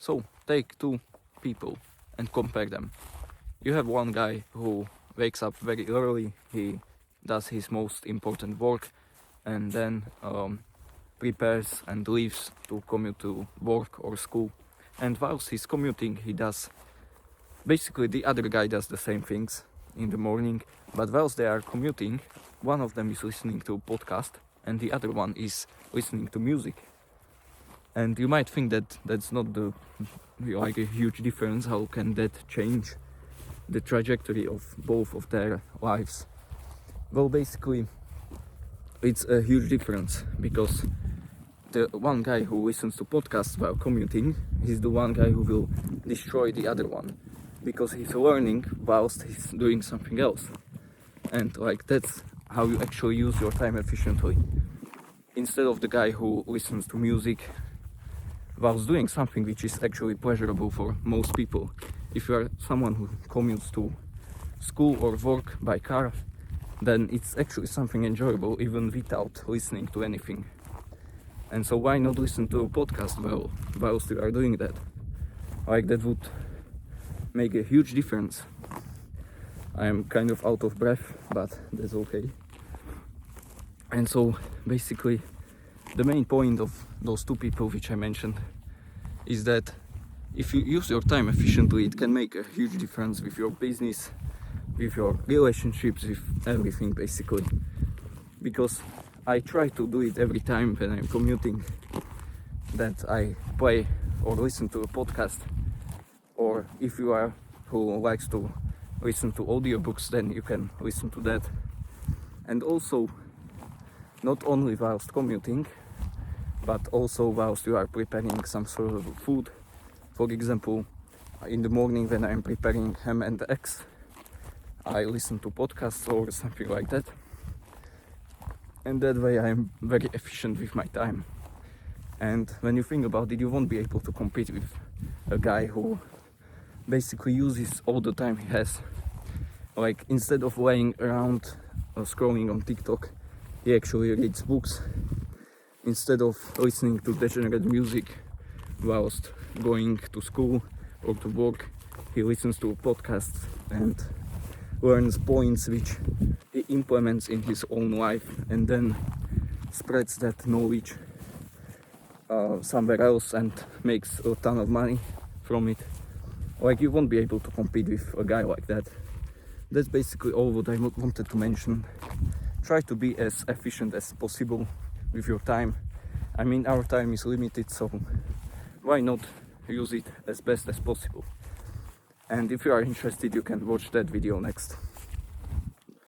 So take two people and compare them. You have one guy who wakes up very early, he does his most important work and then prepares and leaves to commute to work or school. And whilst he's commuting, basically the other guy does the same things in the morning, but whilst they are commuting, one of them is listening to a podcast and the other one is listening to music. And you might think that that's not a huge difference. How can that change the trajectory of both of their lives? Well, basically it's a huge difference, because the one guy who listens to podcasts while commuting is the one guy who will destroy the other one, because he's learning whilst he's doing something else. And that's how you actually use your time efficiently. Instead of the guy who listens to music whilst doing something which is actually pleasurable for most people. If you are someone who commutes to school or work by car, then it's actually something enjoyable even without listening to anything. And so why not listen to a podcast whilst you are doing that? That would make a huge difference. I am kind of out of breath, but that's okay. And so basically the main point of those two people which I mentioned is that if you use your time efficiently, it can make a huge difference with your business, with your relationships, with everything basically. Because I try to do it every time when I'm commuting, that I play or listen to a podcast, or if you are who likes to listen to audiobooks, then you can listen to that. And also, not only whilst commuting, but also whilst you are preparing some sort of food. For example, in the morning when I'm preparing ham and eggs, I listen to podcasts or something like that. And that way I'm very efficient with my time. And when you think about it, you won't be able to compete with a guy who basically uses all the time he has. Instead of laying around or scrolling on TikTok, he actually reads books. Instead of listening to degenerate music whilst going to school or to work, he listens to podcasts and learns points which he implements in his own life and then spreads that knowledge somewhere else and makes a ton of money from it. You won't be able to compete with a guy like that. That's basically all what I wanted to mention. Try to be as efficient as possible with your time. I mean, our time is limited, so why not use it as best as possible? And if you are interested, you can watch that video next.